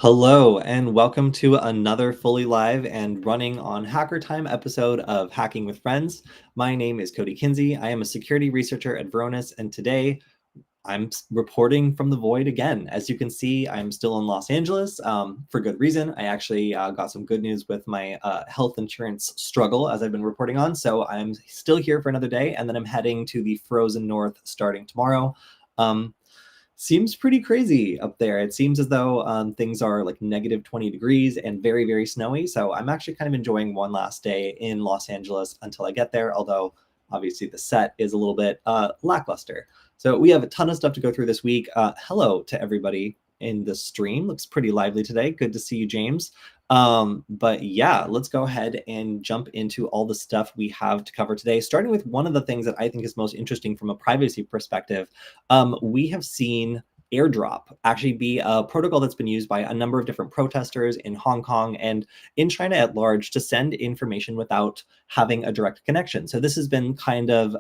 Hello, and welcome to another fully live and running on Hacker Time episode of Hacking with Friends. My name is Kody Kinzie. I am a security researcher at Varonis, and today I'm reporting from the void again. As you can see, I'm still in Los Angeles for good reason. I actually got some good news with my health insurance struggle, as I've been reporting on. So I'm still here for another day, and then I'm heading to the frozen north starting tomorrow. Seems pretty crazy up there. It seems as though things are like negative 20 degrees and very, very snowy. So I'm actually kind of enjoying one last day in Los Angeles until I get there, although obviously the set is a little bit lackluster. So we have a ton of stuff to go through this week. Hello to everybody in the stream. Looks pretty lively today. Good to see you, James. But yeah, let's go ahead and jump into all the stuff we have to cover today, starting with one of the things that I think is most interesting from a privacy perspective. We have seen Airdrop actually be a protocol that's been used by a number of different protesters in Hong Kong and in China at large to send information without having a direct connection. So this has been kind of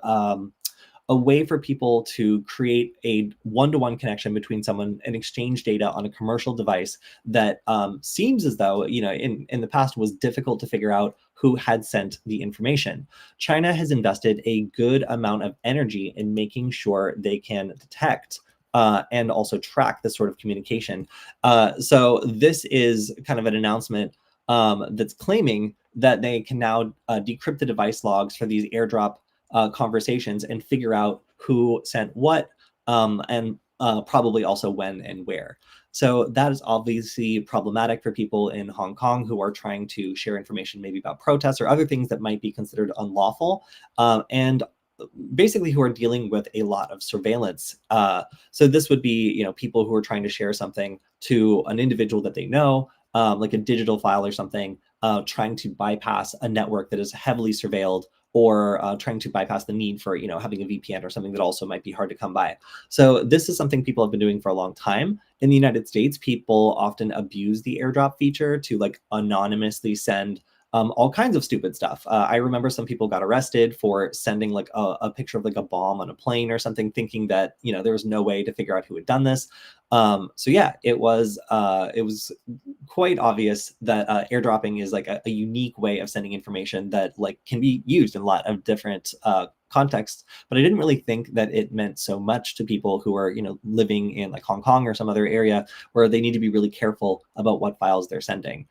a way for people to create a one-to-one connection between someone and exchange data on a commercial device that seems as though, in the past was difficult to figure out who had sent the information. China has invested a good amount of energy in making sure they can detect and also track this sort of communication. So this is kind of an announcement that's claiming that they can now decrypt the device logs for these airdrop conversations and figure out who sent what and probably also when and where. So that is obviously problematic for people in Hong Kong who are trying to share information maybe about protests or other things that might be considered unlawful, and basically who are dealing with a lot of surveillance. So this would be, people who are trying to share something to an individual that they know, like a digital file or something, trying to bypass a network that is heavily surveilled, or trying to bypass the need for, having a VPN or something that also might be hard to come by. So this is something people have been doing for a long time. In the United States, people often abuse the airdrop feature to like anonymously send all kinds of stupid stuff. I remember some people got arrested for sending like a picture of like a bomb on a plane or something, thinking that, there was no way to figure out who had done this. So yeah, it was quite obvious that airdropping is like a unique way of sending information that like can be used in a lot of different contexts. But I didn't really think that it meant so much to people who are, living in like Hong Kong or some other area where they need to be really careful about what files they're sending.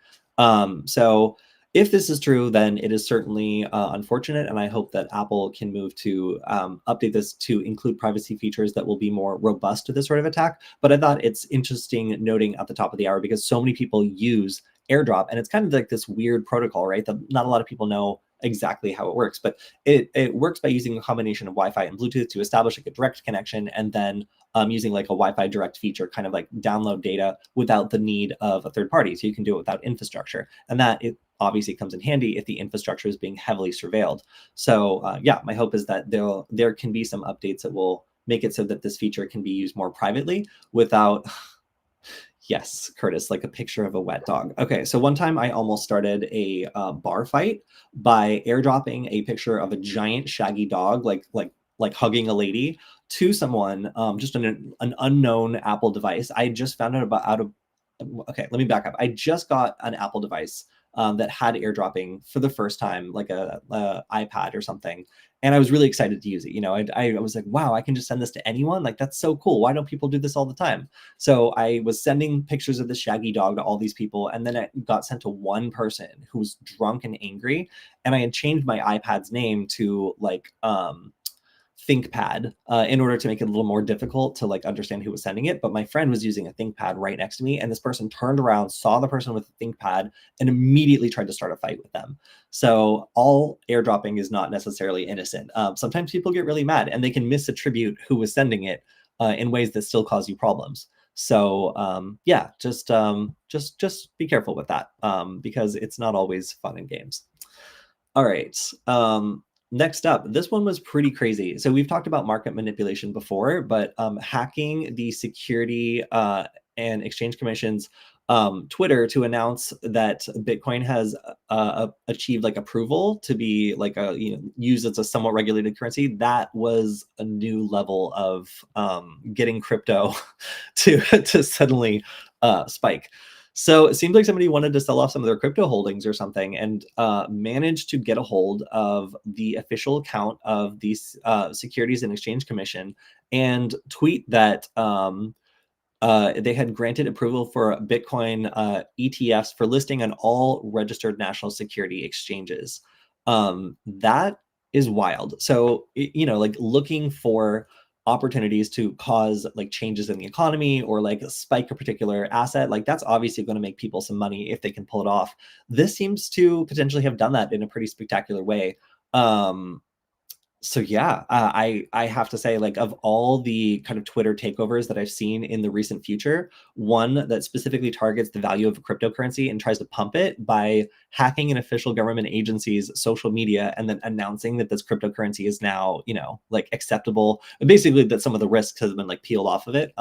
So if this is true, then it is certainly unfortunate, and I hope that Apple can move to update this to include privacy features that will be more robust to this sort of attack. But I thought it's interesting noting at the top of the hour because so many people use AirDrop, and it's kind of like this weird protocol, right? That not a lot of people know exactly how it works, but it works by using a combination of Wi-Fi and Bluetooth to establish like a direct connection, and then using like a Wi-Fi direct feature, kind of like download data without the need of a third party. So you can do it without infrastructure, and that it obviously comes in handy if the infrastructure is being heavily surveilled. So yeah, my hope is that there can be some updates that will make it so that this feature can be used more privately without. Yes, Curtis, like a picture of a wet dog. Okay, so one time I almost started a bar fight by airdropping a picture of a giant shaggy dog, like hugging a lady, to someone, just an unknown Apple device. I just found out of. Okay, let me back up. I just got an Apple device that had airdropping for the first time, like a iPad or something. And I was really excited to use it. I was like, wow, I can just send this to anyone. Like, that's so cool. Why don't people do this all the time? So I was sending pictures of the shaggy dog to all these people. And then it got sent to one person who was drunk and angry. And I had changed my iPad's name to like, ThinkPad in order to make it a little more difficult to like understand who was sending it. But my friend was using a ThinkPad right next to me, and this person turned around, saw the person with the ThinkPad, and immediately tried to start a fight with them. So all airdropping is not necessarily innocent. Sometimes people get really mad and they can misattribute who was sending it in ways that still cause you problems. So yeah, just be careful with that because it's not always fun and games. All right. Next up, this one was pretty crazy. So we've talked about market manipulation before, but hacking the Security and Exchange Commission's Twitter to announce that Bitcoin has achieved like approval to be like used as a somewhat regulated currency. That was a new level of getting crypto to suddenly spike. So it seems like somebody wanted to sell off some of their crypto holdings or something, and managed to get a hold of the official account of the Securities and Exchange Commission and tweet that they had granted approval for Bitcoin ETFs for listing on all registered national security exchanges. That is wild. So, you know, like looking for opportunities to cause like changes in the economy or like spike a particular asset, like that's obviously going to make people some money if they can pull it off. This seems to potentially have done that in a pretty spectacular way. So yeah, I have to say, like, of all the kind of Twitter takeovers that I've seen in the recent future, one that specifically targets the value of a cryptocurrency and tries to pump it by hacking an official government agency's social media and then announcing that this cryptocurrency is now, you know, like acceptable, basically that some of the risks has been like peeled off of it.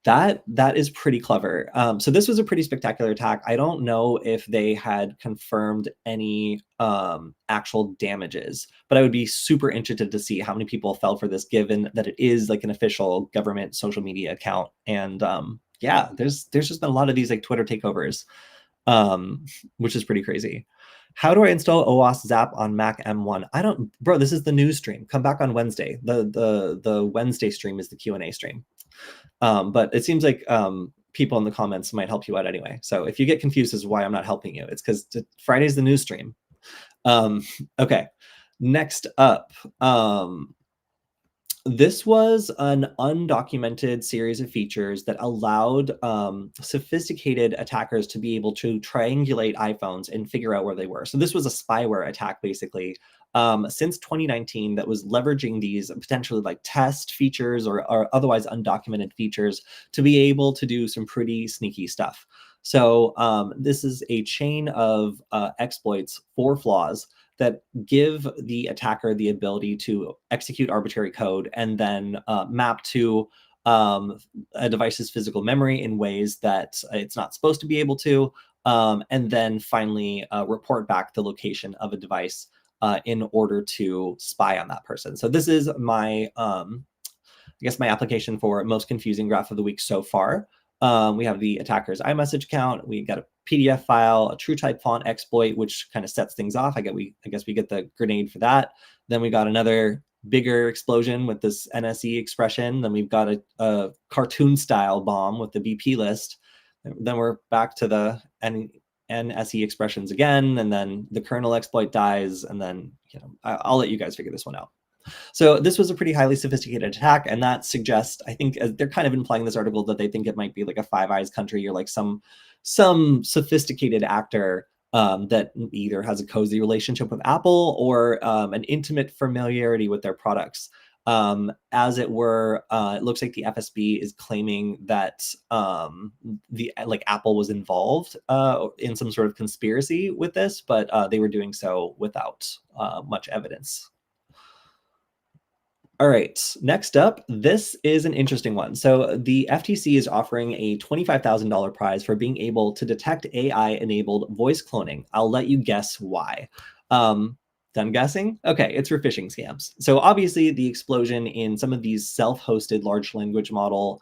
That is pretty clever. So this was a pretty spectacular attack. I don't know if they had confirmed any actual damages, but I would be super interested to see how many people fell for this, given that it is like an official government social media account. And yeah, there's just been a lot of these like Twitter takeovers, um, which is pretty crazy. How do I install OWASP Zap on Mac M1? I don't, bro. This is the news stream. Come back on Wednesday. The Wednesday stream is the Q&A stream. But it seems like people in the comments might help you out anyway. So if you get confused as to why I'm not helping you, it's because Friday's the news stream. Okay, next up. This was an undocumented series of features that allowed sophisticated attackers to be able to triangulate iPhones and figure out where they were. So this was a spyware attack, basically, since 2019 that was leveraging these potentially like test features or otherwise undocumented features to be able to do some pretty sneaky stuff. So this is a chain of exploits for flaws that give the attacker the ability to execute arbitrary code and then map to a device's physical memory in ways that it's not supposed to be able to, and then finally report back the location of a device in order to spy on that person. So this is my, I guess, my application for most confusing graph of the week so far. We have the attacker's iMessage account. We got a PDF file, a true type font exploit, which kind of sets things off. I guess we get the grenade for that. Then we got another bigger explosion with this NSE expression. Then we've got a cartoon style bomb with the VP list. Then we're back to the NSE expressions again, and then the kernel exploit dies, and then, you know, I'll let you guys figure this one out. So this was a pretty highly sophisticated attack, and that suggests, I think, they're kind of implying this article that they think it might be like a Five Eyes country or like some sophisticated actor that either has a cozy relationship with Apple or an intimate familiarity with their products. As it were, it looks like the FSB is claiming that Apple was involved in some sort of conspiracy with this, but they were doing so without much evidence. All right, next up, this is an interesting one. So the FTC is offering a $25,000 prize for being able to detect AI-enabled voice cloning. I'll let you guess why. Done guessing? Okay, it's for phishing scams. So obviously the explosion in some of these self-hosted large language model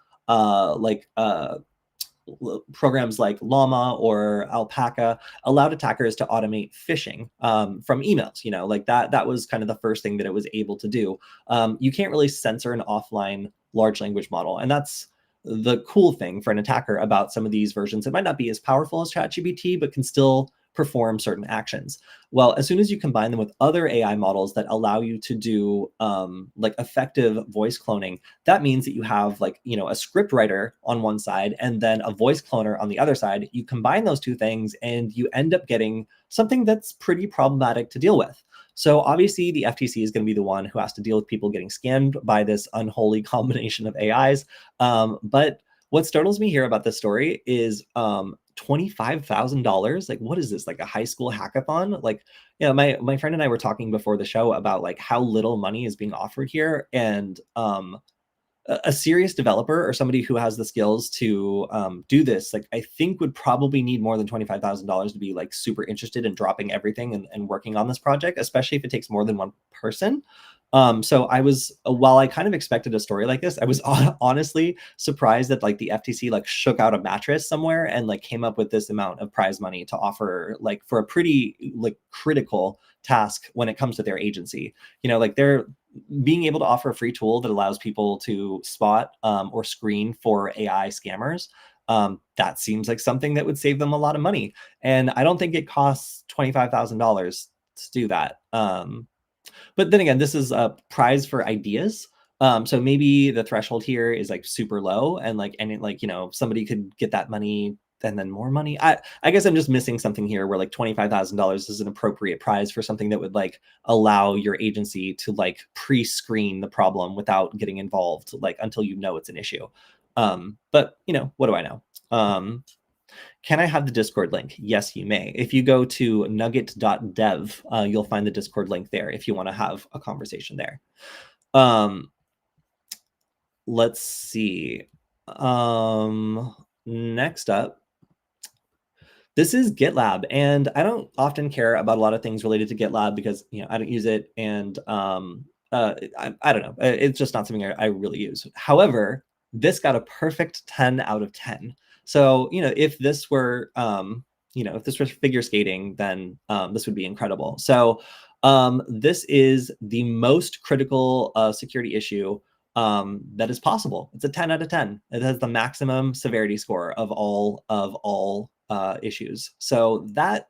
programs like Llama or Alpaca allowed attackers to automate phishing from emails. You know, like that was kind of the first thing that it was able to do. You can't really censor an offline large language model, and that's the cool thing for an attacker about some of these versions. It might not be as powerful as ChatGPT, but can still perform certain actions. Well, as soon as you combine them with other AI models that allow you to do like effective voice cloning, that means that you have, like, you know, a script writer on one side and then a voice cloner on the other side. You combine those two things and you end up getting something that's pretty problematic to deal with. So obviously the FTC is going to be the one who has to deal with people getting scammed by this unholy combination of AIs. But what startles me here about this story is $25,000. Like, what is this, like a high school hackathon? Like, you know, my friend and I were talking before the show about like how little money is being offered here, and a serious developer or somebody who has the skills to do this, like, I think would probably need more than $25,000 to be like super interested in dropping everything and working on this project, especially if it takes more than one person. So I was, while I kind of expected a story like this, I was honestly surprised that like the FTC like shook out a mattress somewhere and like came up with this amount of prize money to offer like for a pretty like critical task when it comes to their agency. Like they're being able to offer a free tool that allows people to spot or screen for AI scammers. That seems like something that would save them a lot of money. And I don't think it costs $25,000 to do that. But then again, this is a prize for ideas. So maybe the threshold here is like super low, and somebody could get that money and then more money. I guess I'm just missing something here where like $25,000 is an appropriate prize for something that would like allow your agency to like pre-screen the problem without getting involved, like until you know it's an issue. But what do I know? Can I have the Discord link? Yes, you may. If you go to nugget.dev, you'll find the Discord link there if you want to have a conversation there. Let's see. Next up, this is GitLab, and I don't often care about a lot of things related to GitLab because I don't use it, and I don't know. It's just not something I really use. However, this got a perfect 10 out of 10. So if this were if this was figure skating, then this would be incredible. So this is the most critical security issue that is possible. It's a 10 out of 10. It has the maximum severity score of all issues. So that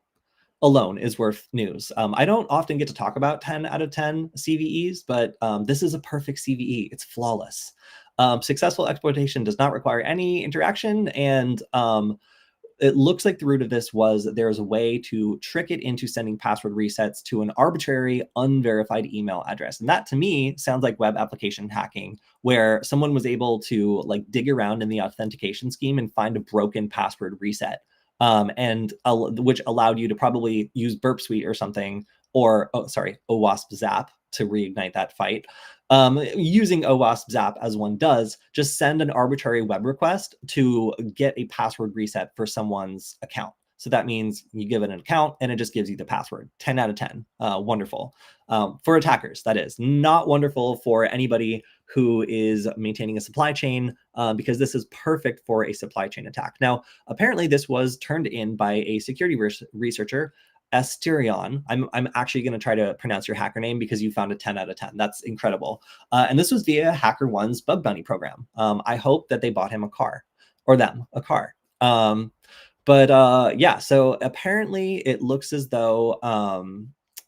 alone is worth news. I don't often get to talk about 10 out of 10 CVEs, but this is a perfect CVE. It's flawless. Successful exploitation does not require any interaction, and it looks like the root of this was there's a way to trick it into sending password resets to an arbitrary, unverified email address. And that to me sounds like web application hacking, where someone was able to like dig around in the authentication scheme and find a broken password reset. Which allowed you to probably use Burp Suite or something, or OWASP Zap to reignite that fight. Using OWASP Zap as one does, just send an arbitrary web request to get a password reset for someone's account. So that means you give it an account and it just gives you the password. 10 out of 10. Wonderful. For attackers, that is. Not wonderful for anybody who is maintaining a supply chain, because this is perfect for a supply chain attack. Now, apparently this was turned in by a security researcher, Asterion. I'm actually going to try to pronounce your hacker name because you found a 10 out of 10. That's incredible. And this was via HackerOne's bug bounty program. I hope that they bought him a car, or them a car. Yeah, so apparently it looks as though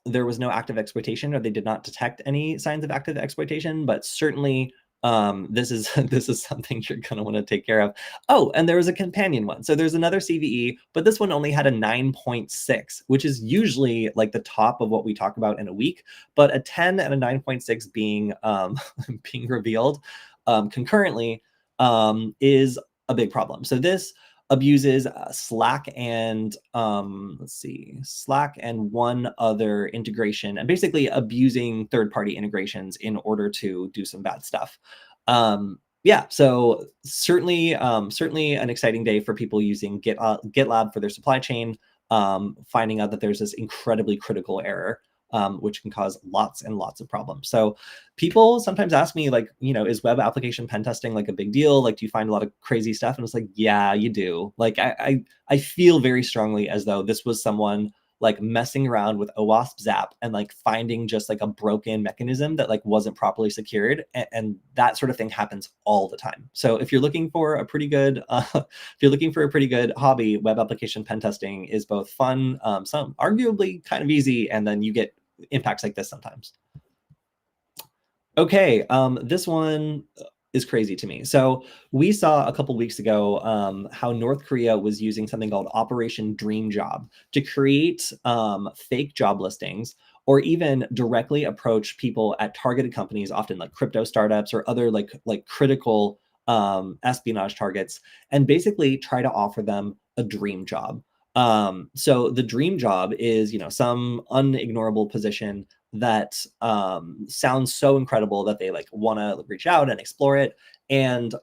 there was no active exploitation, or they did not detect any signs of active exploitation, but certainly this is something you're going to want to take care of. Oh, and there was a companion one. So there's another CVE, but this one only had a 9.6, which is usually like the top of what we talk about in a week. But a 10 and a 9.6 being being revealed concurrently is a big problem. So this abuses Slack and Slack and one other integration, and basically abusing third-party integrations in order to do some bad stuff. Yeah, so certainly an exciting day for people using GitLab for their supply chain, finding out that there's this incredibly critical error, which can cause lots and lots of problems. So people sometimes ask me, like, is web application pen testing like a big deal? Like, do you find a lot of crazy stuff? And it's like, yeah, you do. Like, I feel very strongly as though this was someone like messing around with OWASP Zap and like finding just like a broken mechanism that like wasn't properly secured, and that sort of thing happens all the time. So if you're looking for a pretty good hobby, web application pen testing is both fun, some arguably kind of easy, and then you get impacts like this sometimes. Okay, this one is crazy to me. So we saw a couple weeks ago how North Korea was using something called Operation Dream Job to create fake job listings, or even directly approach people at targeted companies, often like crypto startups or other like critical espionage targets, and basically try to offer them a dream job. So the dream job is, some unignorable position that sounds so incredible that they like want to reach out and explore it. And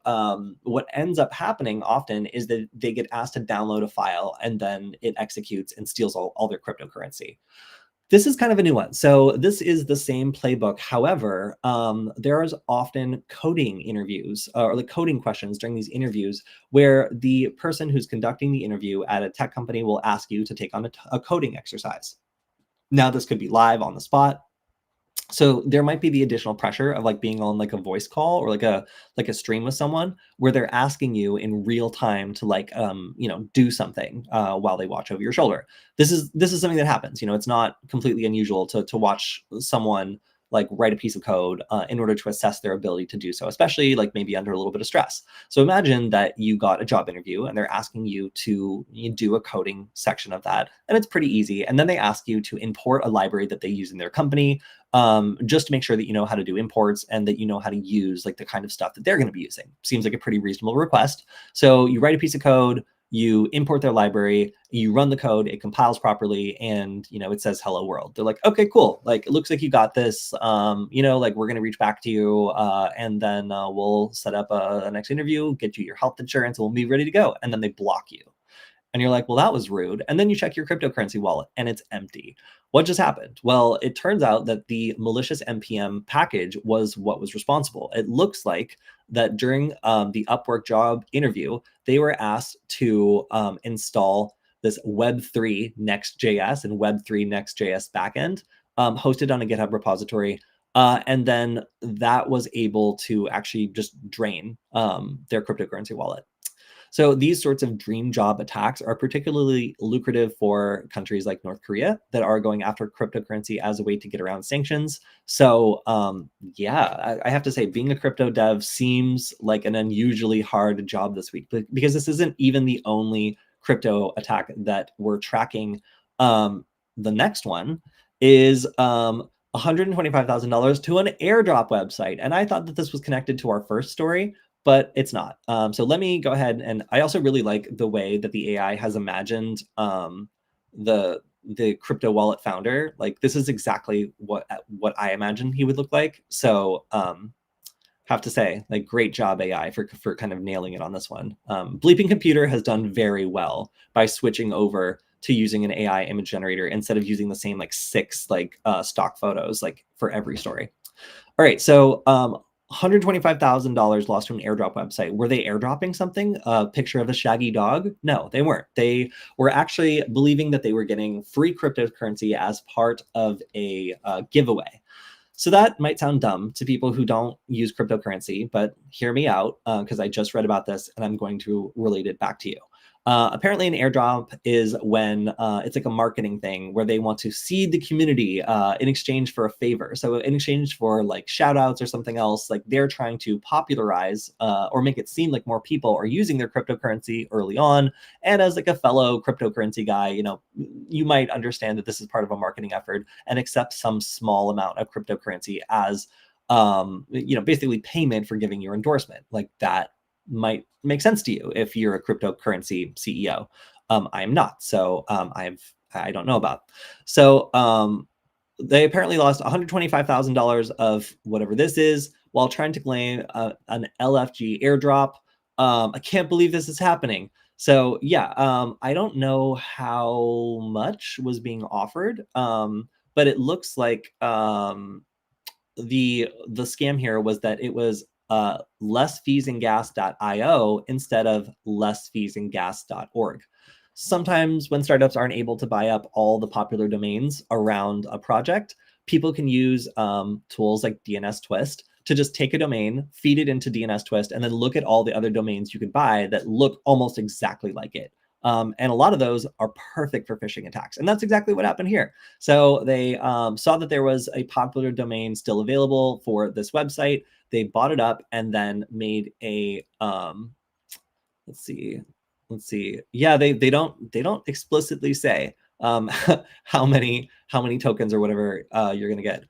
what ends up happening often is that they get asked to download a file, and then it executes and steals all their cryptocurrency. This is kind of a new one. So this is the same playbook. However, there is often coding interviews or like coding questions during these interviews where the person who's conducting the interview at a tech company will ask you to take on a coding exercise. Now, this could be live on the spot. So there might be the additional pressure of like being on like a voice call or like a stream with someone where they're asking you in real time to like do something while they watch over your shoulder. This is something that happens. It's not completely unusual to watch someone like write a piece of code in order to assess their ability to do so, especially like maybe under a little bit of stress. So imagine that you got a job interview and they're asking you to do a coding section of that, and it's pretty easy. And then they ask you to import a library that they use in their company, just to make sure that you know how to do imports and that you know how to use like the kind of stuff that they're going to be using. Seems like a pretty reasonable request. So you write a piece of code, you import their library, you run the code, it compiles properly, and it says hello world. They're like, okay, cool. Like, it looks like you got this. Like we're gonna reach back to you, and then we'll set up a next interview, get you your health insurance, and we'll be ready to go. And then they block you. And you're like, well, that was rude. And then you check your cryptocurrency wallet and it's empty. What just happened? Well, it turns out that the malicious NPM package was what was responsible. It looks like that during the Upwork job interview, they were asked to install this Web3 Next.js and Web3 Next.js backend hosted on a GitHub repository. And then that was able to actually just drain their cryptocurrency wallet. So these sorts of dream job attacks are particularly lucrative for countries like North Korea that are going after cryptocurrency as a way to get around sanctions. So I have to say, being a crypto dev seems like an unusually hard job this week, because this isn't even the only crypto attack that we're tracking. The next one is $125,000 to an airdrop website. And I thought that this was connected to our first story, but it's not. So let me go ahead, and I also really like the way that the AI has imagined the crypto wallet founder. Like, this is exactly what I imagined he would look like. So have to say, like, great job AI for kind of nailing it on this one. Bleeping Computer has done very well by switching over to using an AI image generator instead of using the same like 6 stock photos like for every story. All right, so $125,000 lost to an airdrop website. Were they airdropping something? A picture of a shaggy dog? No, they weren't. They were actually believing that they were getting free cryptocurrency as part of a giveaway. So that might sound dumb to people who don't use cryptocurrency, but hear me out, because I just read about this and I'm going to relate it back to you. Apparently an airdrop is when it's like a marketing thing where they want to seed the community in exchange for a favor. So in exchange for like shout outs or something else, like they're trying to popularize or make it seem like more people are using their cryptocurrency early on. And as like a fellow cryptocurrency guy, you might understand that this is part of a marketing effort and accept some small amount of cryptocurrency as, basically payment for giving your endorsement. Like, that might make sense to you if you're a cryptocurrency CEO. I am not, so I don't know about. So they apparently lost $125,000 of whatever this is while trying to claim an LFG airdrop. I can't believe this is happening. So yeah, I don't know how much was being offered, but it looks like the scam here was that it was lessfeesandgas.io instead of lessfeesandgas.org. Sometimes when startups aren't able to buy up all the popular domains around a project, people can use tools like DNS Twist to just take a domain, feed it into DNS Twist, and then look at all the other domains you could buy that look almost exactly like it. And a lot of those are perfect for phishing attacks. And that's exactly what happened here. So they saw that there was a popular domain still available for this website. They bought it up and then made a, let's see. Yeah, they don't explicitly say how many tokens or whatever you're gonna get.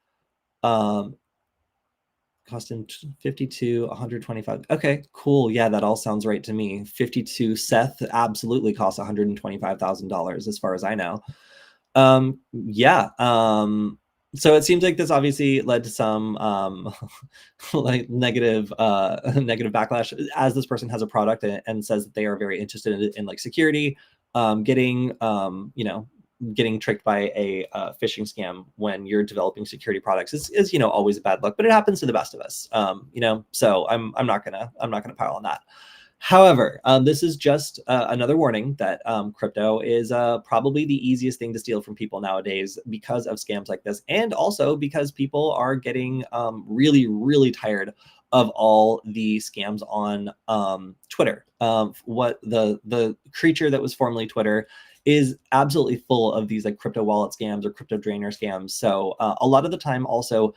Costing 52, 125. Okay, cool. Yeah, that all sounds right to me. 52 Seth absolutely costs $125,000 as far as I know. Yeah. So it seems like this obviously led to some like negative backlash, as this person has a product and says that they are very interested in like security, getting getting tricked by a phishing scam when you're developing security products is always a bad luck, but it happens to the best of us. So I'm not gonna pile on that. However, this is just another warning that crypto is probably the easiest thing to steal from people nowadays because of scams like this, and also because people are getting really, really tired of all the scams on Twitter. What the creature that was formerly Twitter is absolutely full of these like crypto wallet scams or crypto drainer scams. So a lot of the time also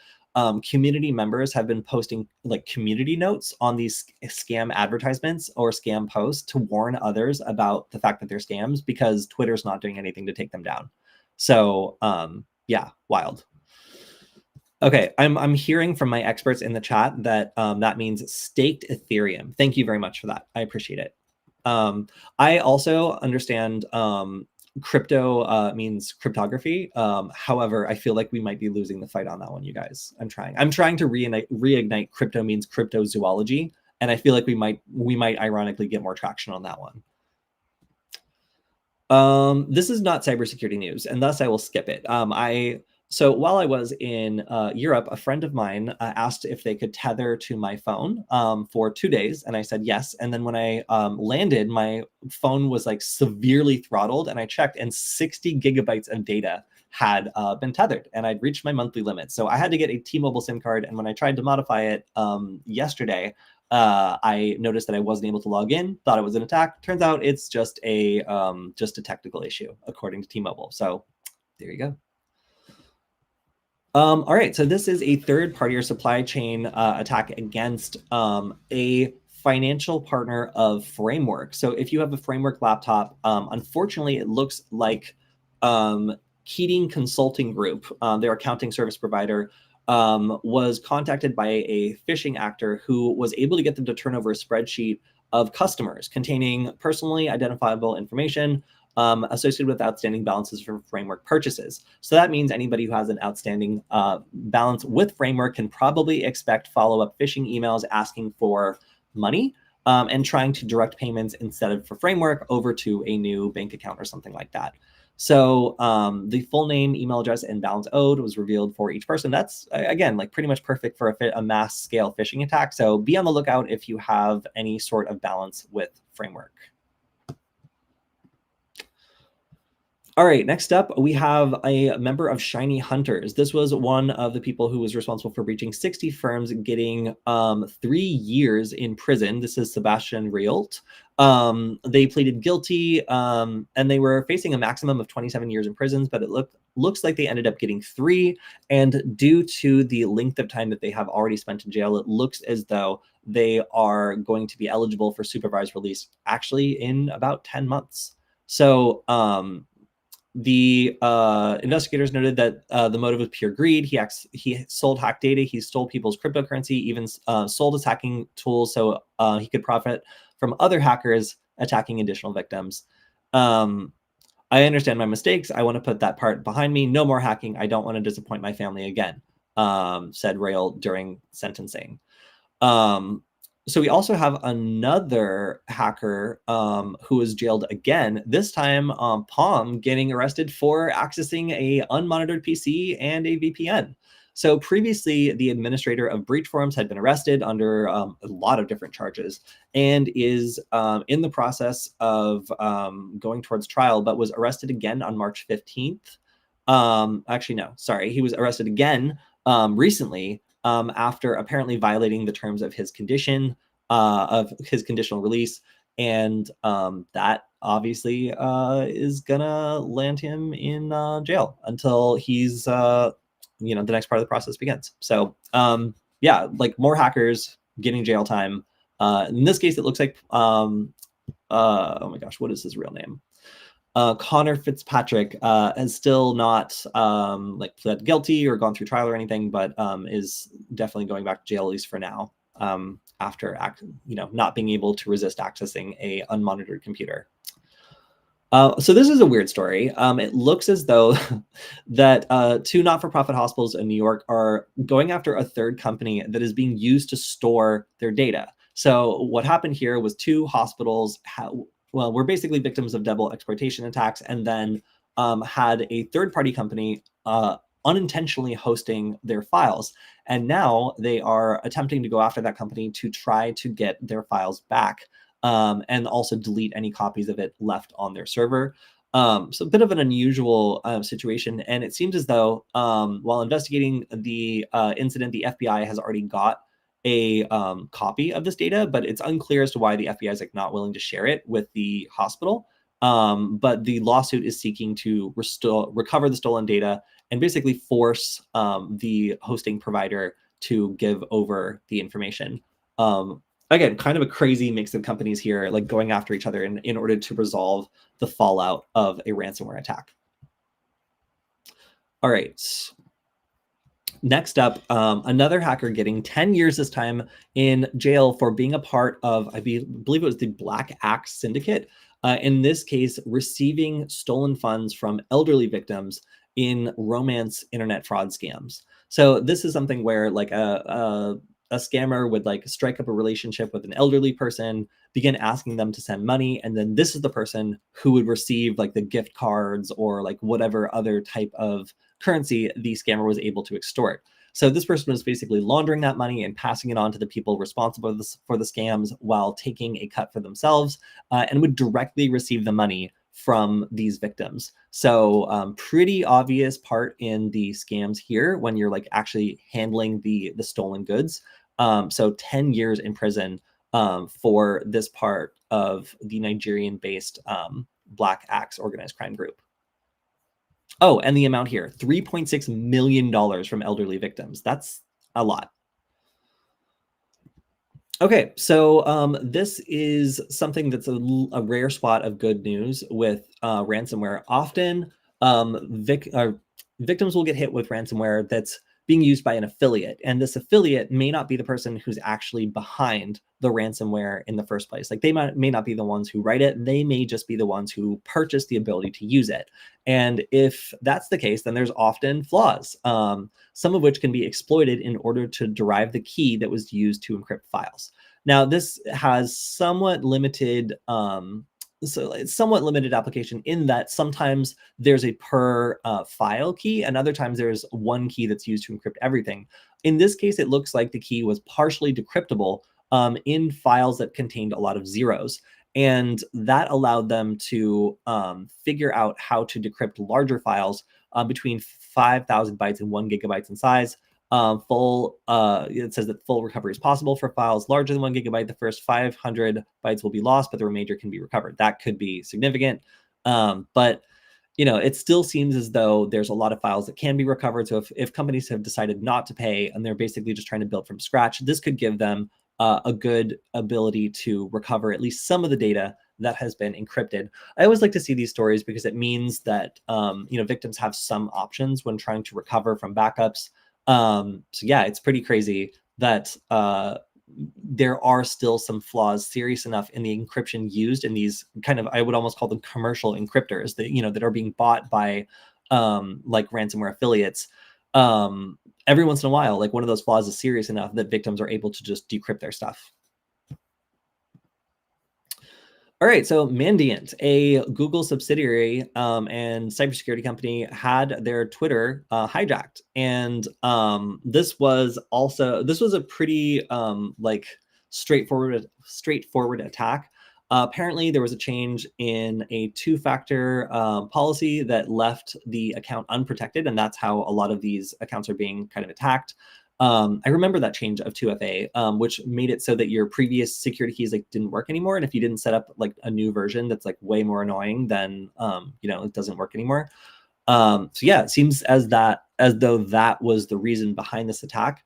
community members have been posting like community notes on these scam advertisements or scam posts to warn others about the fact that they're scams because Twitter's not doing anything to take them down. So yeah, wild. Okay, I'm hearing from my experts in the chat that that means staked Ethereum. Thank you very much for that. I appreciate it. I also understand crypto means cryptography. However, I feel like we might be losing the fight on that one, you guys. I'm trying to reignite crypto means cryptozoology, and I feel like we might ironically get more traction on that one. This is not cybersecurity news, and thus I will skip it. So while I was in Europe, a friend of mine asked if they could tether to my phone for 2 days, and I said yes. And then when I landed, my phone was like severely throttled, and I checked, and 60 gigabytes of data had been tethered, and I'd reached my monthly limit. So I had to get a T-Mobile SIM card, and when I tried to modify it yesterday, I noticed that I wasn't able to log in, thought it was an attack. Turns out it's just a technical issue, according to T-Mobile. So there you go. All right, so this is a third-party or supply chain attack against a financial partner of Framework. So if you have a Framework laptop, unfortunately, it looks like Kody Consulting Group, their accounting service provider, was contacted by a phishing actor who was able to get them to turn over a spreadsheet of customers containing personally identifiable information associated with outstanding balances for Framework purchases. So that means anybody who has an outstanding balance with Framework can probably expect follow-up phishing emails asking for money and trying to direct payments instead of for Framework over to a new bank account or something like that. So the full name, email address, and balance owed was revealed for each person. That's, again, like pretty much perfect for a mass scale phishing attack. So be on the lookout if you have any sort of balance with Framework. All right, next up, we have a member of Shiny Hunters. This was one of the people who was responsible for breaching 60 firms, getting 3 years in prison. This is Sebastian Rialt. They pleaded guilty, and they were facing a maximum of 27 years in prisons, but it looks like they ended up getting 3. And due to the length of time that they have already spent in jail, it looks as though they are going to be eligible for supervised release actually in about 10 months. So, the investigators noted that the motive was pure greed. He sold hacked data. He stole people's cryptocurrency, even sold his hacking tools so he could profit from other hackers attacking additional victims. I understand my mistakes. I want to put that part behind me. No more hacking. I don't want to disappoint my family again, said Rail during sentencing. So we also have another hacker who was jailed again, this time Palm getting arrested for accessing a unmonitored PC and a VPN. So previously, the administrator of breach forums had been arrested under a lot of different charges and is in the process of going towards trial, but was arrested again on March 15th. Actually, no, sorry. He was arrested again recently after apparently violating the terms of his condition of his conditional release, and that obviously is gonna land him in jail until he's the next part of the process begins. So yeah, like more hackers getting jail time. In this case, it looks like oh my gosh, what is his real name? Connor Fitzpatrick has still not like pled guilty or gone through trial or anything, but is definitely going back to jail, at least for now, after not being able to resist accessing a unmonitored computer. So this is a weird story. It looks as though that 2 not-for-profit hospitals in New York are going after a third company that is being used to store their data. So what happened here was 2 hospitals were basically victims of double exploitation attacks, and then had a third-party company unintentionally hosting their files. And now they are attempting to go after that company to try to get their files back, and also delete any copies of it left on their server. So a bit of an unusual situation. And it seems as though while investigating the incident, the FBI has already got a copy of this data, but it's unclear as to why the FBI is like not willing to share it with the hospital. But the lawsuit is seeking to recover the stolen data and basically force the hosting provider to give over the information. Again, kind of a crazy mix of companies here, like going after each other in order to resolve the fallout of a ransomware attack. All right. Next up, another hacker getting 10 years this time in jail for being a part of, I believe it was the Black Axe Syndicate. In this case, receiving stolen funds from elderly victims in romance internet fraud scams. So this is something where like a scammer would like strike up a relationship with an elderly person, begin asking them to send money, and then this is the person who would receive like the gift cards or like whatever other type of currency the scammer was able to extort. So this person was basically laundering that money and passing it on to the people responsible for the scams while taking a cut for themselves, and would directly receive the money from these victims. So pretty obvious part in the scams here when you're like actually handling the stolen goods. So 10 years in prison for this part of the Nigerian-based Black Axe organized crime group. Oh, and the amount here, $3.6 million from elderly victims. That's a lot. Okay, so this is something that's a rare spot of good news with ransomware. Often victims will get hit with ransomware that's being used by an affiliate, and this affiliate may not be the person who's actually behind the ransomware in the first place. Like they may not be the ones who write it, they may just be the ones who purchase the ability to use it. And if that's the case, then there's often flaws, some of which can be exploited in order to derive the key that was used to encrypt files. Now, this has somewhat limited it's somewhat limited application in that sometimes there's a per file key, and other times there's one key that's used to encrypt everything. In this case, it looks like the key was partially decryptable in files that contained a lot of zeros. And that allowed them to figure out how to decrypt larger files between 5,000 bytes and 1 gigabyte in size. It says that full recovery is possible for files larger than 1 gigabyte. The first 500 bytes will be lost, but the remainder can be recovered. That could be significant. But it still seems as though there's a lot of files that can be recovered. So if companies have decided not to pay and they're basically just trying to build from scratch, this could give them a good ability to recover at least some of the data that has been encrypted. I always like to see these stories because it means that victims have some options when trying to recover from backups. So yeah, it's pretty crazy that there are still some flaws serious enough in the encryption used in these kind of, I would almost call them commercial encryptors that, that are being bought by like ransomware affiliates. Every once in a while, like one of those flaws is serious enough that victims are able to just decrypt their stuff. All right, so Mandiant, a Google subsidiary and cybersecurity company, had their Twitter hijacked, and this was a pretty like straightforward attack. Apparently, there was a change in a two-factor policy that left the account unprotected, and that's how a lot of these accounts are being kind of attacked. I remember that change of 2FA, which made it so that your previous security keys like didn't work anymore. And if you didn't set up like a new version that's like way more annoying, then it doesn't work anymore. So yeah, it seems as though that was the reason behind this attack.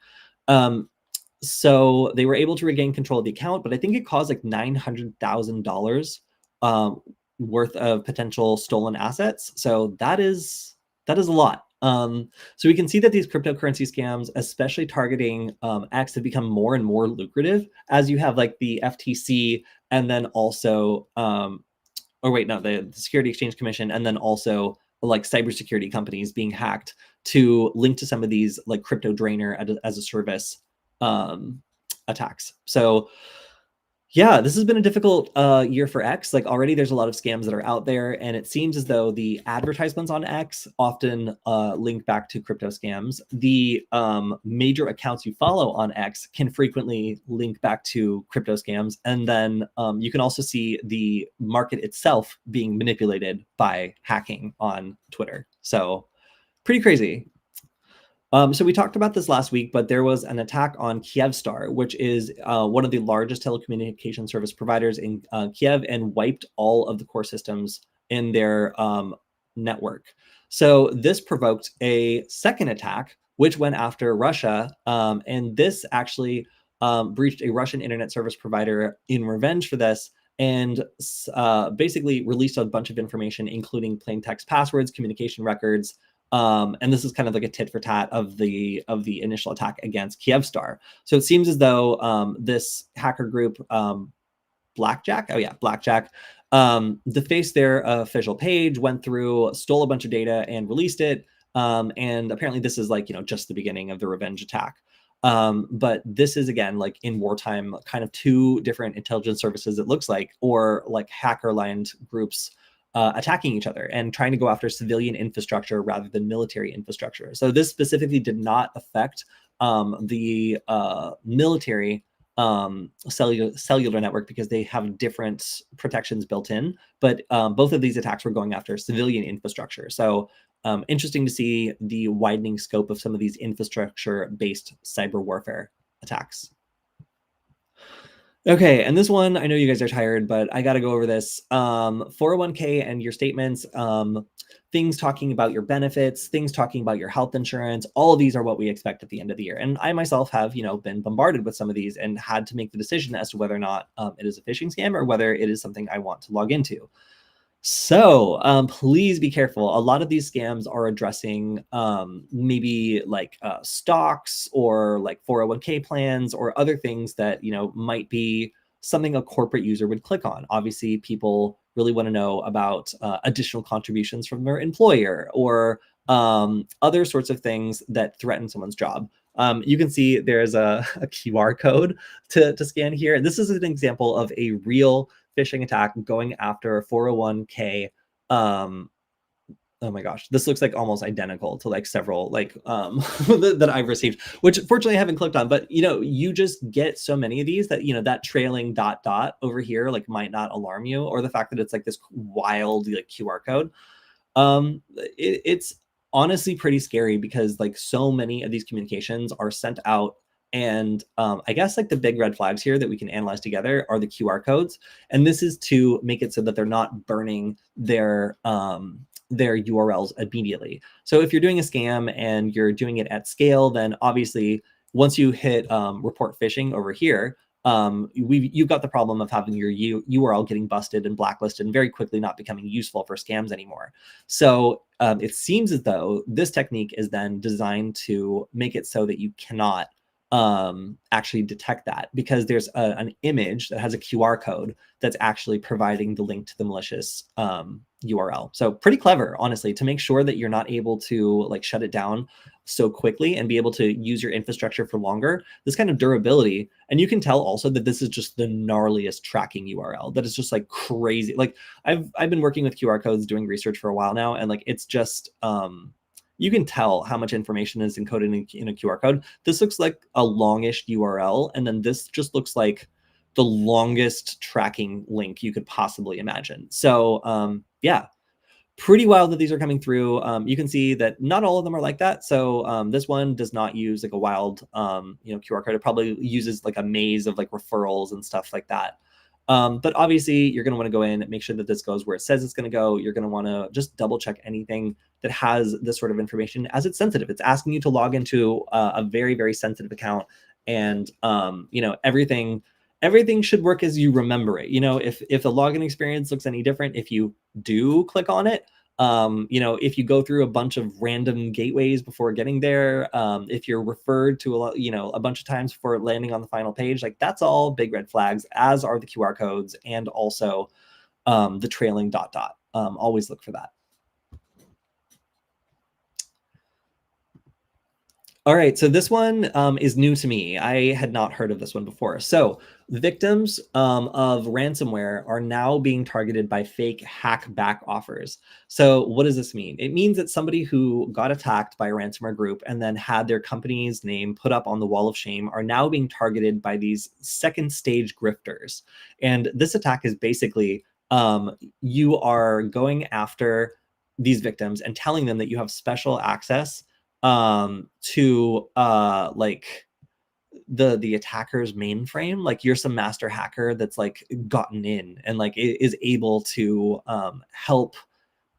So they were able to regain control of the account, but I think it caused like $900,000 worth of potential stolen assets. So that is a lot. So we can see that these cryptocurrency scams, especially targeting X, have become more and more lucrative as you have like the FTC and then also, the Security Exchange Commission, and then also like cybersecurity companies being hacked to link to some of these like crypto drainer as a service attacks. So Yeah, this has been a difficult year for X. Like already there's a lot of scams that are out there, and it seems as though the advertisements on X often link back to crypto scams. The major accounts you follow on X can frequently link back to crypto scams. And then you can also see the market itself being manipulated by hacking on Twitter. So pretty crazy. So we talked about this last week, but there was an attack on Kyivstar, which is one of the largest telecommunication service providers in Kiev, and wiped all of the core systems in their network. So this provoked a second attack, which went after Russia, and this actually breached a Russian internet service provider in revenge for this, and basically released a bunch of information, including plain text passwords, communication records, and this is kind of like a tit for tat of the initial attack against Kyivstar. So it seems as though this hacker group, Blackjack, defaced their official page, went through, stole a bunch of data, and released it. And apparently, this is like just the beginning of the revenge attack. But this is again like in wartime, kind of two different intelligence services. It looks like, or like hacker-aligned groups attacking each other and trying to go after civilian infrastructure rather than military infrastructure. So this specifically did not affect the military cellular network because they have different protections built in. But both of these attacks were going after civilian infrastructure. So interesting to see the widening scope of some of these infrastructure-based cyber warfare attacks. Okay, and this one, I know you guys are tired, but I got to go over this. 401k and your statements, things talking about your benefits, things talking about your health insurance, all of these are what we expect at the end of the year. And I myself have, been bombarded with some of these and had to make the decision as to whether or not it is a phishing scam or whether it is something I want to log into. So please be careful. A lot of these scams are addressing maybe like stocks or like 401k plans or other things that, might be something a corporate user would click on. Obviously, people really want to know about additional contributions from their employer or other sorts of things that threaten someone's job. You can see there's a QR code to scan here. And this is an example of a real phishing attack going after a 401k. Oh my gosh, this looks like almost identical to like several like that I've received, which fortunately I haven't clicked on. But you just get so many of these that that trailing dot over here like might not alarm you, or the fact that it's like this wild like QR code. It's honestly pretty scary because like so many of these communications are sent out. And I guess like the big red flags here that we can analyze together are the QR codes. And this is to make it so that they're not burning their URLs immediately. So if you're doing a scam and you're doing it at scale, then obviously once you hit report phishing over here, you've got the problem of having your URL getting busted and blacklisted and very quickly not becoming useful for scams anymore. So it seems as though this technique is then designed to make it so that you cannot actually detect that, because there's an image that has a QR code that's actually providing the link to the malicious URL. So pretty clever, honestly, to make sure that you're not able to like shut it down so quickly and be able to use your infrastructure for longer. This kind of durability. And you can tell also that this is just the gnarliest tracking URL that is just like crazy. Like I've been working with QR codes doing research for a while now, and like it's just you can tell how much information is encoded in a QR code. This looks like a longish URL, and then this just looks like the longest tracking link you could possibly imagine. So yeah, pretty wild that these are coming through. You can see that not all of them are like that. So this one does not use like a wild QR code. It probably uses like a maze of like referrals and stuff like that. But obviously you're going to want to go in and make sure that this goes where it says it's going to go. You're going to want to just double check anything that has this sort of information, as it's sensitive. It's asking you to log into a very, very sensitive account, and everything should work as you remember it. If the login experience looks any different, if you do click on it, if you go through a bunch of random gateways before getting there, if you're referred to a bunch of times before landing on the final page, like that's all big red flags, as are the QR codes and also the trailing dot. Always look for that. All right, so this one is new to me. I had not heard of this one before. So victims of ransomware are now being targeted by fake hack back offers. So what does this mean? It means that somebody who got attacked by a ransomware group and then had their company's name put up on the wall of shame are now being targeted by these second stage grifters. And this attack is basically you are going after these victims and telling them that you have special access to like the attacker's mainframe. Like you're some master hacker that's like gotten in and like is able to help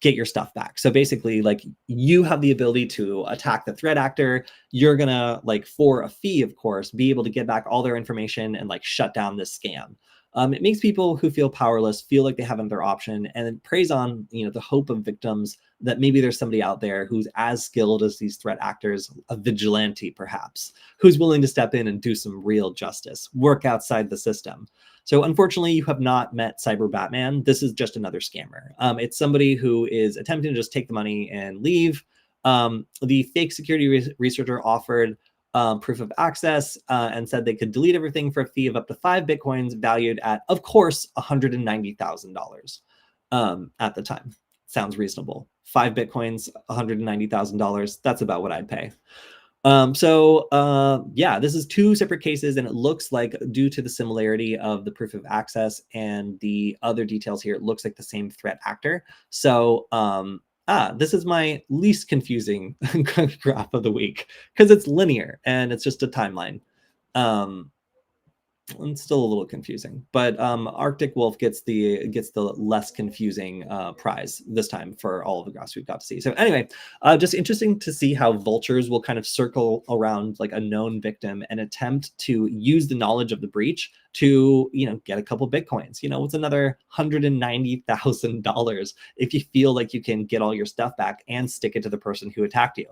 get your stuff back. So basically, like you have the ability to attack the threat actor. You're gonna, like, for a fee, of course, be able to get back all their information and like shut down this scam. It makes people who feel powerless feel like they have another option, and it preys on, you know, the hope of victims that maybe there's somebody out there who's as skilled as these threat actors, a vigilante perhaps, who's willing to step in and do some real justice, work outside the system. So unfortunately, you have not met Cyber Batman. This is just another scammer. It's somebody who is attempting to just take the money and leave. The fake security researcher offered proof of access and said they could delete everything for a fee of up to 5 Bitcoins, valued at, of course, $190,000 at the time. Sounds reasonable. 5 Bitcoins, $190,000. That's about what I'd pay. Yeah, this is two separate cases, and it looks like, due to the similarity of the proof of access and the other details here, it looks like the same threat actor. So this is my least confusing graph of the week because it's linear and it's just a timeline. It's still a little confusing, but Arctic Wolf gets the less confusing prize this time for all of the graphs we've got to see. So anyway, just interesting to see how vultures will kind of circle around like a known victim and attempt to use the knowledge of the breach to, you know, get a couple Bitcoins. You know, it's another $190,000 if you feel like you can get all your stuff back and stick it to the person who attacked you.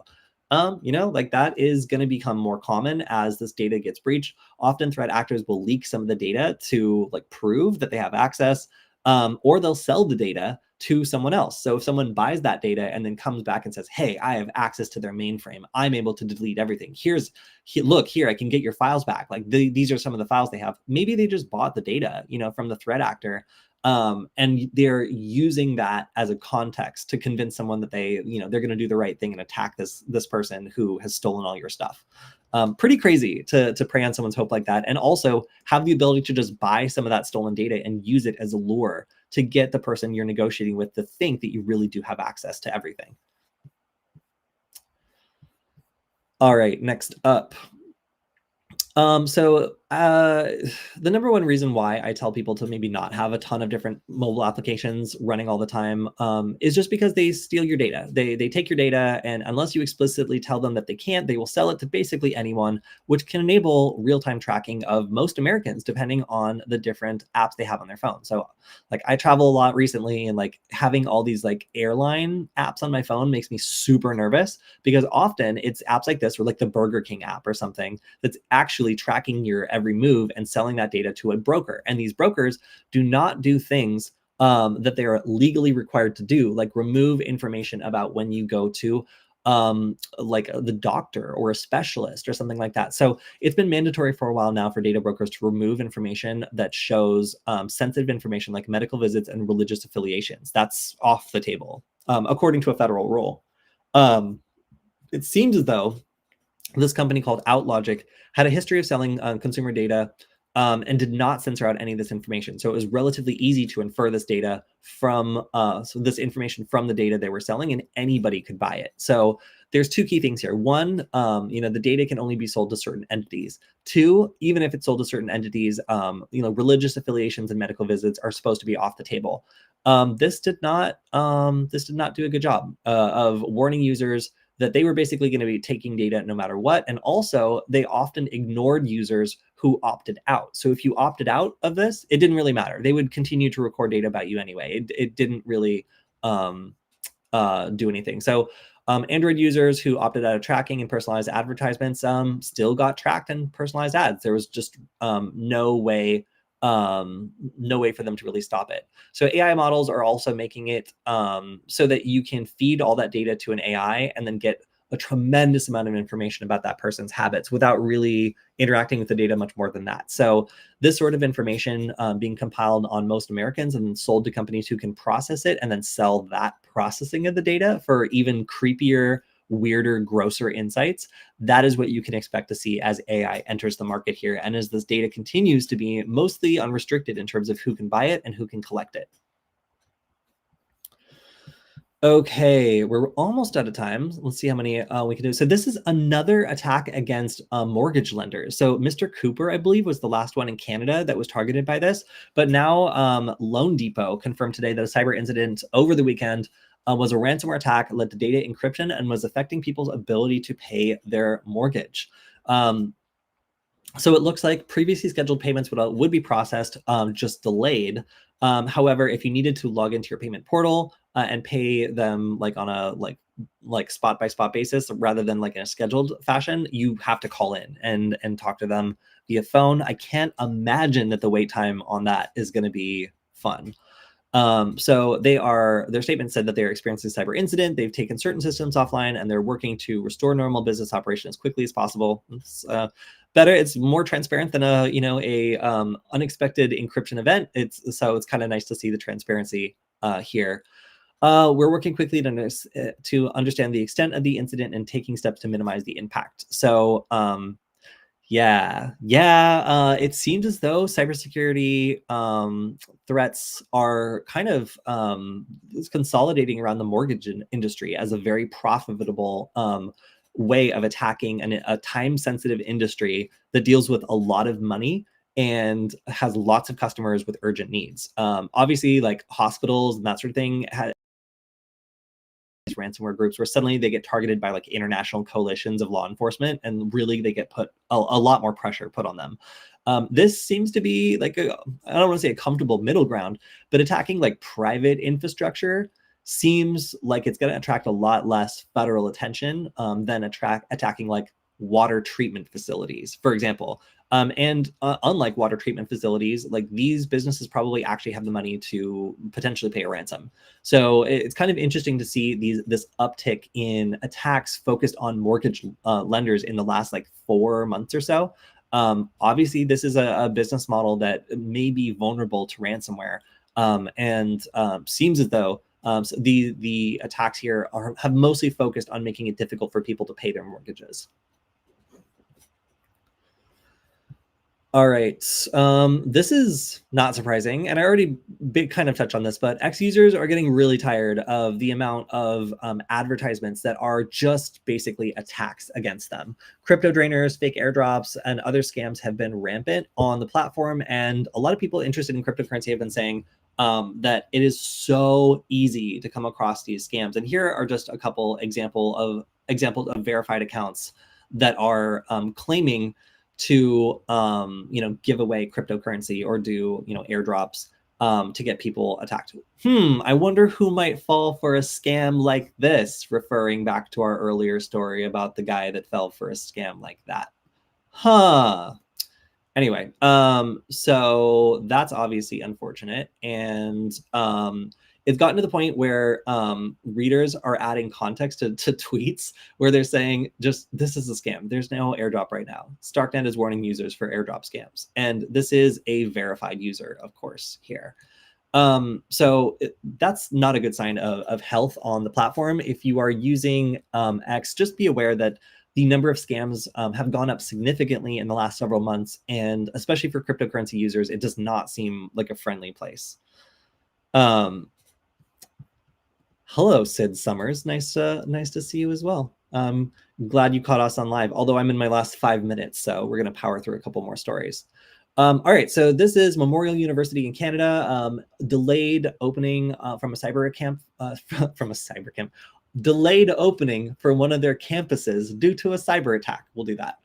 You know, like that is going to become more common as this data gets breached. Often threat actors will leak some of the data to like prove that they have access, or they'll sell the data to someone else. So if someone buys that data and then comes back and says, hey, I have access to their mainframe, I'm able to delete everything. Look here, I can get your files back. Like these are some of the files they have. Maybe they just bought the data, you know, from the threat actor. And they're using that as a context to convince someone that they, you know, they're going to do the right thing and attack this person who has stolen all your stuff. Pretty crazy to prey on someone's hope like that, and also have the ability to just buy some of that stolen data and use it as a lure to get the person you're negotiating with to think that you really do have access to everything. All right, next up. The number one reason why I tell people to maybe not have a ton of different mobile applications running all the time is just because they steal your data. They take your data, and unless you explicitly tell them that they can't, they will sell it to basically anyone, which can enable real-time tracking of most Americans, depending on the different apps they have on their phone. So like I travel a lot recently, and like having all these like airline apps on my phone makes me super nervous, because often it's apps like this, or like the Burger King app or something, that's actually tracking your every move and selling that data to a broker. And these brokers do not do things that they are legally required to do, like remove information about when you go to like the doctor or a specialist or something like that. So it's been mandatory for a while now for data brokers to remove information that shows sensitive information like medical visits and religious affiliations. That's off the table, according to a federal rule. It seems as though this company called OutLogic had a history of selling consumer data and did not censor out any of this information. So it was relatively easy to infer this data from this information from the data they were selling, and anybody could buy it. So there's two key things here. One, you know, the data can only be sold to certain entities. Two, even if it's sold to certain entities, you know, religious affiliations and medical visits are supposed to be off the table. This did not do a good job of warning users that they were basically going to be taking data no matter what. And also, they often ignored users who opted out. So if you opted out of this, it didn't really matter. They would continue to record data about you anyway. It didn't really do anything. So Android users who opted out of tracking and personalized advertisements still got tracked and personalized ads. There was just no way for them to really stop it. So AI models are also making it so that you can feed all that data to an AI and then get a tremendous amount of information about that person's habits without really interacting with the data much more than that. So this sort of information being compiled on most Americans and sold to companies who can process it and then sell that processing of the data for even creepier, weirder, grosser insights. That is what you can expect to see as AI enters the market here, and as this data continues to be mostly unrestricted in terms of who can buy it and who can collect it. Okay, we're almost out of time. Let's see how many we can do. So this is another attack against mortgage lenders. So Mr. Cooper, I believe, was the last one in Canada that was targeted by this. But now Loan Depot confirmed today that a cyber incident over the weekend was a ransomware attack, led to data encryption, and was affecting people's ability to pay their mortgage. So it looks like previously scheduled payments would be processed, just delayed. However, if you needed to log into your payment portal and pay them like on a like spot by spot basis rather than like in a scheduled fashion, you have to call in and talk to them via phone. I can't imagine that the wait time on that is going to be fun. So their statement said that they're experiencing a cyber incident. They've taken certain systems offline and they're working to restore normal business operation as quickly as possible. It's better. It's more transparent than a unexpected encryption event. It's kind of nice to see the transparency here. We're working quickly to understand the extent of the incident and taking steps to minimize the impact. So it seems as though cybersecurity threats are kind of consolidating around the mortgage industry as a very profitable way of attacking a time-sensitive industry that deals with a lot of money and has lots of customers with urgent needs. Obviously, like hospitals and that sort of thing ransomware groups where suddenly they get targeted by like international coalitions of law enforcement, and really they get put a lot more pressure put on them. This seems to be like I don't want to say a comfortable middle ground, but attacking like private infrastructure seems like it's going to attract a lot less federal attention than attacking like water treatment facilities, for example. Unlike water treatment facilities, like these businesses probably actually have the money to potentially pay a ransom. So it's kind of interesting to see this uptick in attacks focused on mortgage lenders in the last like 4 months or so. Obviously, this is a business model that may be vulnerable to ransomware, and seems as though so the attacks here have mostly focused on making it difficult for people to pay their mortgages. All right, this is not surprising, and I already kind of touched on this, but X users are getting really tired of the amount of advertisements that are just basically attacks against them. Crypto drainers, fake airdrops, and other scams have been rampant on the platform, and a lot of people interested in cryptocurrency have been saying that it is so easy to come across these scams. And here are just a couple examples of verified accounts that are claiming to give away cryptocurrency or do airdrops to get people attacked. I wonder who might fall for a scam like this, referring back to our earlier story about the guy that fell for a scam like that. Anyway, so that's obviously unfortunate, and it's gotten to the point where readers are adding context to tweets where they're saying, just, this is a scam. There's no airdrop right now. Starknet is warning users for airdrop scams. And this is a verified user, of course, here. So that's not a good sign of health on the platform. If you are using X, just be aware that the number of scams have gone up significantly in the last several months. And especially for cryptocurrency users, it does not seem like a friendly place. Hello, Sid Summers. Nice to see you as well. Glad you caught us on live, although I'm in my last 5 minutes, so we're going to power through a couple more stories. All right, so this is Memorial University in Canada, delayed opening from a cyber camp, delayed opening for one of their campuses due to a cyber attack. We'll do that.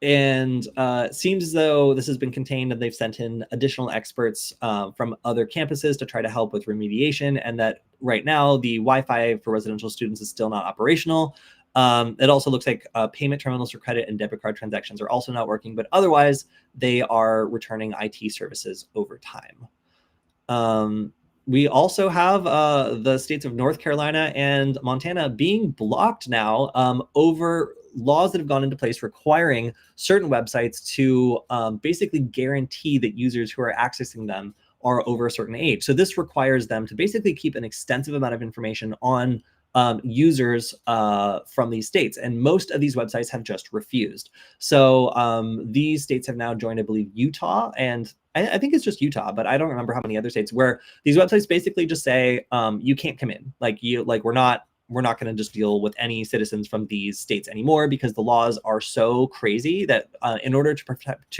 And it seems as though this has been contained, and they've sent in additional experts from other campuses to try to help with remediation, and that right now the Wi-Fi for residential students is still not operational. It also looks like payment terminals for credit and debit card transactions are also not working, but otherwise they are returning IT services over time. We also have the states of North Carolina and Montana being blocked now over laws that have gone into place requiring certain websites to basically guarantee that users who are accessing them are over a certain age. So this requires them to basically keep an extensive amount of information on users from these states. And most of these websites have just refused. So these states have now joined, I believe, Utah, and I think it's just Utah, but I don't remember how many other states, where these websites basically just say you can't come in. We're not going to just deal with any citizens from these states anymore, because the laws are so crazy that in order to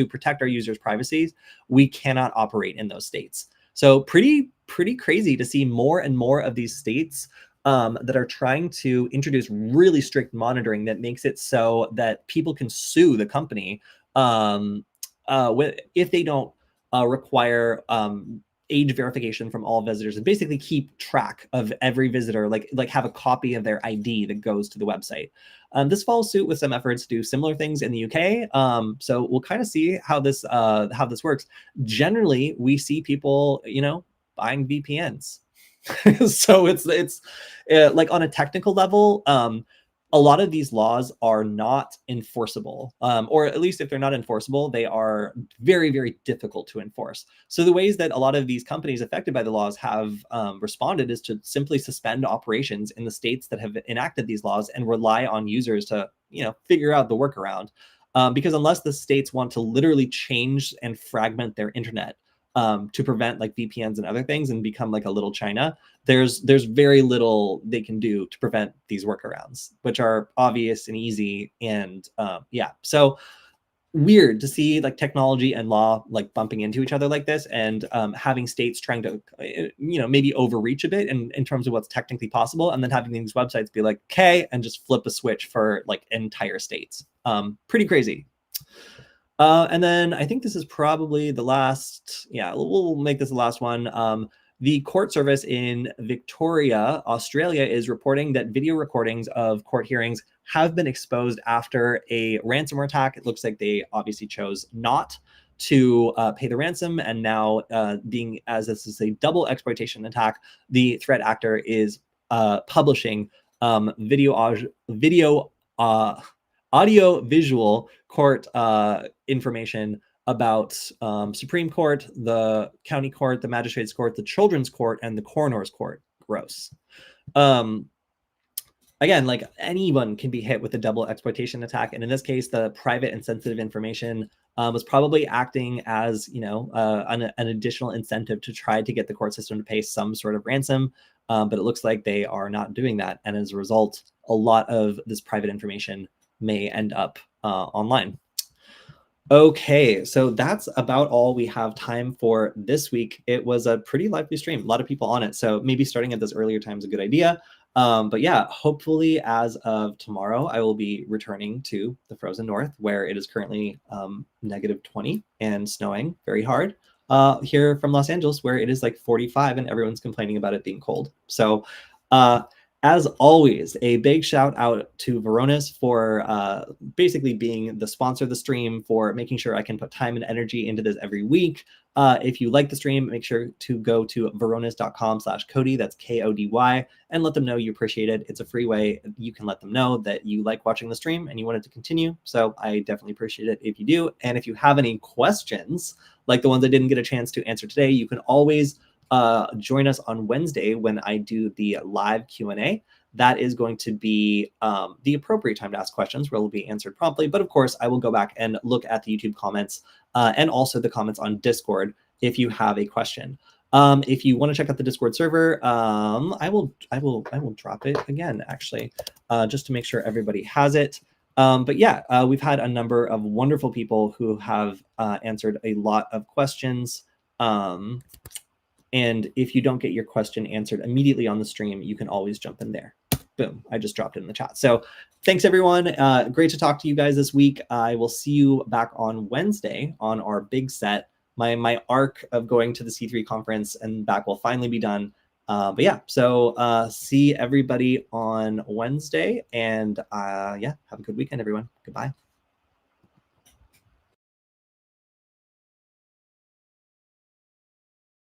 protect our users' privacy, we cannot operate in those states. So pretty crazy to see more and more of these states that are trying to introduce really strict monitoring that makes it so that people can sue the company if they don't require age verification from all visitors, and basically keep track of every visitor, like have a copy of their ID that goes to the website. This follows suit with some efforts to do similar things in the UK. So we'll kind of see how this works. Generally, we see people, buying VPNs. So it's like on a technical level, a lot of these laws are not enforceable, or at least if they're not enforceable, they are very, very difficult to enforce. So the ways that a lot of these companies affected by the laws have responded is to simply suspend operations in the states that have enacted these laws and rely on users to, figure out the workaround. Because unless the states want to literally change and fragment their internet to prevent like VPNs and other things and become like a little China, there's very little they can do to prevent these workarounds, which are obvious and easy. And so weird to see like technology and law like bumping into each other like this, and having states trying to maybe overreach a bit in terms of what's technically possible, and then having these websites be like, okay, and just flip a switch for like entire states. Pretty crazy. And then I think this is probably the last. Yeah, we'll make this the last one. The court service in Victoria, Australia, is reporting that video recordings of court hearings have been exposed after a ransomware attack. It looks like they obviously chose not to pay the ransom, and now being, as this is a double exploitation attack, the threat actor is publishing audio visual court information about Supreme Court, the County Court, the Magistrates Court, the Children's Court, and the Coroner's Court. Gross. Again, like anyone can be hit with a double exploitation attack, and in this case, the private and sensitive information was probably acting as an additional incentive to try to get the court system to pay some sort of ransom, but it looks like they are not doing that, and as a result, a lot of this private information may end up online. Okay, so that's about all we have time for this week. It was a pretty lively stream, a lot of people on it, so maybe starting at this earlier time is a good idea. But yeah, hopefully as of tomorrow, I will be returning to the frozen north, where it is currently -20 and snowing very hard. Here from Los Angeles, where it is like 45 and everyone's complaining about it being cold. So as always, a big shout out to Varonis for basically being the sponsor of the stream, for making sure I can put time and energy into this every week. If you like the stream, make sure to go to varonis.com/Kody, that's Kody, and let them know you appreciate it. It's a free way you can let them know that you like watching the stream and you want it to continue. So I definitely appreciate it if you do. And if you have any questions, like the ones I didn't get a chance to answer today, you can always join us on Wednesday when I do the live Q&A. That is going to be the appropriate time to ask questions, where it will be answered promptly. But of course, I will go back and look at the YouTube comments and also the comments on Discord if you have a question. If you want to check out the Discord server, I will drop it again, actually, just to make sure everybody has it. But yeah, we've had a number of wonderful people who have answered a lot of questions. And if you don't get your question answered immediately on the stream, you can always jump in there. Boom, I just dropped it in the chat. So thanks, everyone. Great to talk to you guys this week. I will see you back on Wednesday on our big set. My arc of going to the C3 conference and back will finally be done. But yeah, so see everybody on Wednesday. And yeah, have a good weekend, everyone. Goodbye.